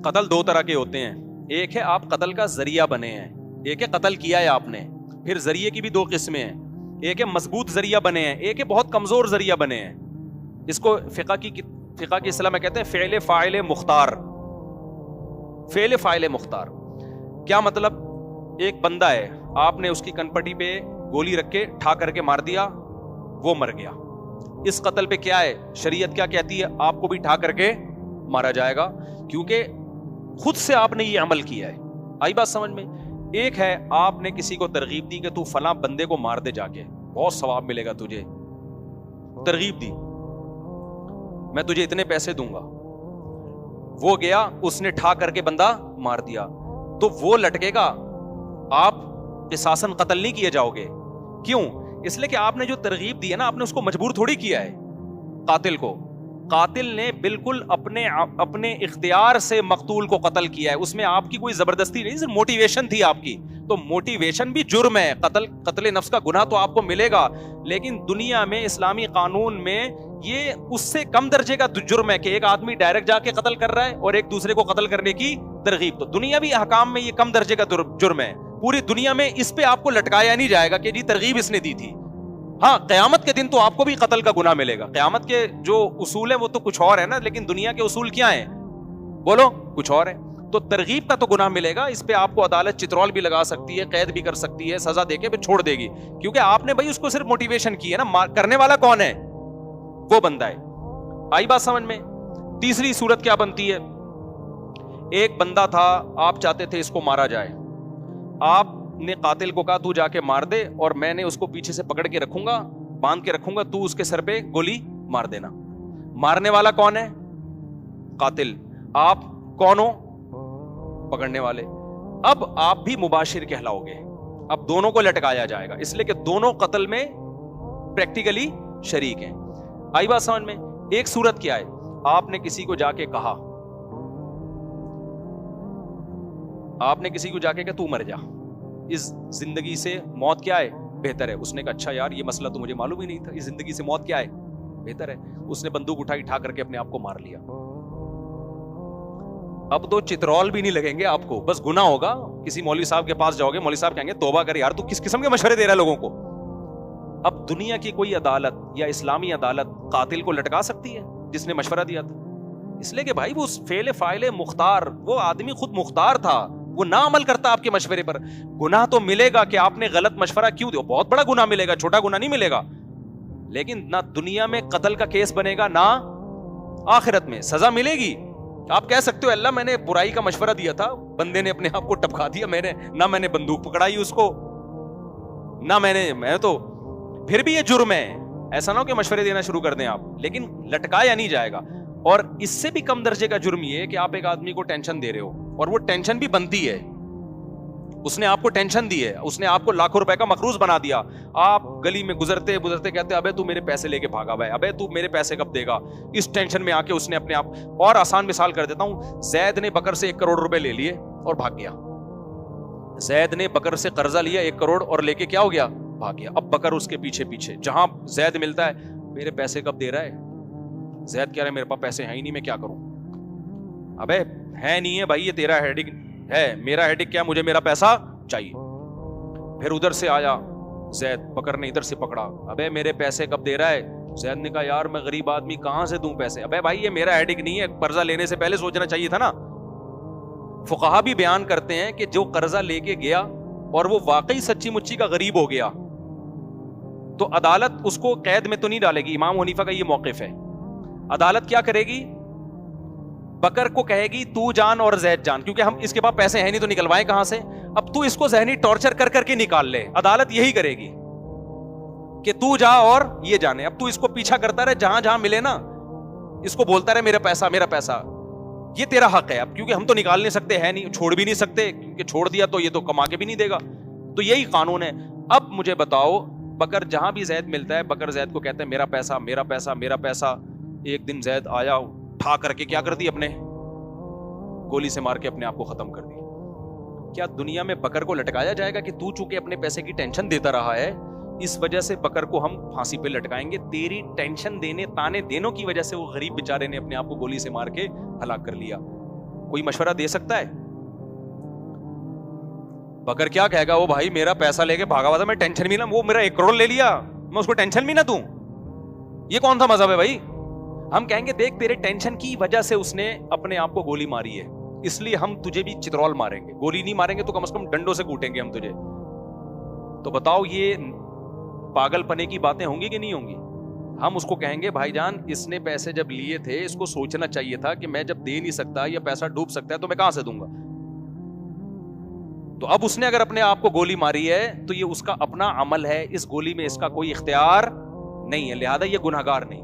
قتل دو طرح کے ہوتے ہیں. ایک ہے آپ قتل کا ذریعہ بنے ہیں, ایک ہے قتل کیا ہے آپ نے. پھر ذریعے کی بھی دو قسمیں ہیں, ایک ہے مضبوط ذریعہ بنے ہیں, ایک ہے بہت کمزور ذریعہ بنے ہیں. اس کو فقہ کی اصطلاح میں کہتے ہیں فعل فاعل مختار. فعل فاعل مختار کیا مطلب؟ ایک بندہ ہے, آپ نے اس کی کنپٹی پہ گولی رکھ کے ٹھا کر کے مار دیا, وہ مر گیا. اس قتل پہ کیا ہے, شریعت کیا کہتی ہے؟ آپ کو بھی ٹھا کر کے مارا جائے گا, کیونکہ خود سے آپ نے یہ عمل کیا ہے. آئی بات سمجھ میں؟ ایک ہے آپ نے کسی کو ترغیب دی کہ تو فلاں بندے کو مار دے, جا کے بہت ثواب ملے گا تجھے. ترغیب دی, میں تجھے اتنے پیسے دوں گا. وہ گیا, اس نے ٹھا کر کے بندہ مار دیا, تو وہ لٹکے گا, آپ قصاصاً قتل نہیں کیے جاؤ گے. کیوں؟ اس لیے کہ آپ نے جو ترغیب دی ہے نا, آپ نے اس کو مجبور تھوڑی کیا ہے. قاتل کو, قاتل نے بالکل اپنے اختیار سے مقتول کو قتل کیا ہے, اس میں آپ کی کوئی زبردستی نہیں, صرف موٹیویشن تھی آپ کی. تو موٹیویشن بھی جرم ہے. قتل نفس کا گناہ تو آپ کو ملے گا, لیکن دنیا میں اسلامی قانون میں یہ اس سے کم درجے کا جرم ہے کہ ایک آدمی ڈائریکٹ جا کے قتل کر رہا ہے اور ایک دوسرے کو قتل کرنے کی ترغیب. تو دنیاوی احکام میں یہ کم درجے کا جرم ہے. پوری دنیا میں اس پہ آپ کو لٹکایا نہیں جائے گا کہ جی ترغیب اس نے دی تھی. ہاں, قیامت کے دن تو آپ کو بھی قتل کا گناہ ملے گا. قیامت کے جو اصول ہیں وہ تو کچھ اور ہے نا, لیکن دنیا کے اصول کیا ہیں بولو, کچھ اور ہے. تو ترغیب کا تو گناہ ملے گا, اس پہ آپ کو عدالت چترول بھی لگا سکتی ہے, قید بھی کر سکتی ہے, سزا دے کے پھر چھوڑ دے گی, کیونکہ آپ نے بھائی اس کو صرف موٹیویشن کی ہے نا. کرنے والا کون ہے؟ وہ بندہ ہے. آئی بات سمجھ میں؟ تیسری صورت کیا بنتی ہے؟ ایک بندہ تھا, آپ چاہتے تھے اس کو مارا جائے, آپ نے قاتل کو کہا تو جا کے مار دے, اور میں نے اس کو پیچھے سے پکڑ کے رکھوں گا, باندھ کے رکھوں گا, تو اس کے سر پہ گولی مار دینا. مارنے والا کون ہے؟ قاتل. آپ کون ہو؟ پکڑنے والے. اب آپ بھی مباشر کہلاؤ گے. اب دونوں کو لٹکایا جائے گا, اس لیے کہ دونوں قتل میں پریکٹیکلی شریک ہیں. آئی بات سمجھ میں؟ ایک صورت کیا ہے, آپ نے کسی کو جا کے کہا, آپ نے کسی کو جا کے کہا تو مر جا, اس زندگی سے موت کیا ہے بہتر ہے. اس نے کہا اچھا یار یہ مسئلہ تو مجھے معلوم ہی نہیں تھا, اس زندگی سے موت کیا ہے بہتر ہے. اس نے بندوق اٹھائی, ٹھا کر کے اپنے آپ کو مار لیا. اب تو چترول بھی نہیں لگیں گے آپ کو, بس گناہ ہوگا. کسی مولوی صاحب کے پاس جاؤ گے, مولوی صاحب کہیں گے توبہ کر یار, تو کس قسم کے مشورے دے رہا ہے لوگوں کو. اب دنیا کی کوئی عدالت یا اسلامی عدالت قاتل کو لٹکا سکتی ہے جس نے مشورہ دیا تھا؟ اس لیے کہ بھائی وہ فعل فاعل مختار, وہ آدمی خود مختار تھا, وہ نہ عمل کرتا آپ کے مشورے پر. گناہ تو ملے گا کہ آپ نے غلط مشورہ کیوں دیا, بہت بڑا گناہ ملے گا, چھوٹا گناہ نہیں ملے گا. لیکن نہ دنیا میں قتل کا کیس بنے گا, نہ آخرت میں سزا ملے گی. آپ کہہ سکتے ہو اللہ میں نے برائی کا مشورہ دیا تھا, بندے نے اپنے آپ کو ٹپکا دیا, میں نے بندوق پکڑائی اس کو, نہ میں تو پھر بھی یہ جرم ہے. ایسا نہ ہو کہ مشورے دینا شروع کر دیں آپ, لیکن لٹکایا نہیں جائے گا. اور اس سے بھی کم درجے کا جرم یہ ہے کہ آپ ایک آدمی کو ٹینشن دے رہے ہو, اور وہ ٹینشن بھی بنتی ہے, اس نے آپ کو ٹینشن دی ہے, اس نے آپ کو لاکھوں روپے کا مقروض بنا دیا. آپ گلی میں گزرتے کہتے ابے تو میرے پیسے لے کے بھاگا بھائی, ابے تو میرے پیسے کب دے گا. اس ٹینشن میں آ کے اس نے اپنے آپ, اور آسان مثال کر دیتا ہوں, زید نے بکر سے 1 کروڑ روپے لے لیے اور بھاگ گیا. زید نے بکر سے قرضہ لیا 1 کروڑ اور لے کے کیا ہو گیا, بھاگ گیا. اب بکر اس کے پیچھے, جہاں زید ملتا ہے میرے پیسے کب دے رہا ہے. زید کہہ رہا ہے میرے پاس پیسے ہیں ہی نہیں, میں کیا کروں. ابے ہے نہیں ہے بھائی, یہ تیرا ہیڈک ہے, میرا ہیڈک کیا, مجھے میرا پیسہ چاہیے. پھر ادھر سے آیا زید, بکر نے ادھر سے پکڑا, ابے میرے پیسے کب دے رہا ہے. زید نے کہا یار میں غریب آدمی کہاں سے دوں پیسے. ابے بھائی یہ میرا ہیڈک نہیں ہے, قرضہ لینے سے پہلے سوچنا چاہیے تھا نا. فقہا بھی بیان کرتے ہیں کہ جو قرضہ لے کے گیا اور وہ واقعی سچی مچی کا غریب ہو گیا, تو عدالت اس کو قید میں تو نہیں ڈالے گی. امام حنیفہ کا یہ موقف ہے. عدالت کیا کرے گی, بکر کو کہے گی تو جان اور زید جان, کیونکہ ہم اس کے پاس پیسے ہیں نہیں تو نکلوائیں کہاں سے. اب تو اس کو ذہنی ٹارچر کر کر کے نکال لے, عدالت یہی کرے گی کہ تو جا اور یہ جانے. اب تو اس کو پیچھا کرتا رہے, جہاں جہاں ملے نا اس کو بولتا رہے میرا پیسہ, یہ تیرا حق ہے. اب کیونکہ ہم تو نکال نہیں سکتے, ہے نہیں, چھوڑ بھی نہیں سکتے, کیونکہ چھوڑ دیا تو یہ تو کما کے بھی نہیں دے گا. تو یہی قانون ہے. اب مجھے بتاؤ, بکر جہاں بھی زید ملتا ہے, بکر زید کو کہتے ہیں میرا پیسہ. ایک دن زید آیا, اٹھا کر کے کیا کر دی, اپنے گولی سے مار کے اپنے آپ کو ختم کر دی. کیا دنیا میں بکر کو لٹکایا جائے گا کہ تو چونکہ اپنے پیسے کی ٹینشن دیتا رہا ہے اس وجہ سے بکر کو ہم پھانسی پہ لٹکائیں گے؟ تیری ٹینشن دینے, تانے دینوں کی وجہ سے وہ غریب بیچارے نے اپنے آپ کو گولی سے مار کے ہلاک کر لیا. کوئی مشورہ دے سکتا ہے؟ بکر کیا کہے گا، وہ بھائی میرا پیسہ لے کے بھاگا ہوا تھا، میں ٹینشن بھی نہ، وہ میرا 1 کروڑ لے لیا میں اس کو ٹینشن بھی نہ دوں. یہ کون سا مذہب ہے بھائی؟ ہم کہیں گے دیکھ تیرے ٹینشن کی وجہ سے اس نے اپنے آپ کو گولی ماری ہے، اس لیے ہم تجھے بھی چترول ماریں گے. گولی نہیں ماریں گے تو کم از کم ڈنڈوں سے کوٹیں گے ہم تجھے. تو بتاؤ یہ پاگل پنے کی باتیں ہوں گی کہ نہیں ہوں گی؟ ہم اس کو کہیں گے بھائی جان اس نے پیسے جب لیے تھے اس کو سوچنا چاہیے تھا کہ میں جب دے نہیں سکتا یا پیسہ ڈوب سکتا ہے تو میں کہاں سے دوں گا. تو اب اس نے اگر اپنے آپ کو گولی ماری ہے تو یہ اس کا اپنا عمل ہے، اس گولی میں اس کا کوئی اختیار نہیں ہے، لہذا یہ گنہگار نہیں.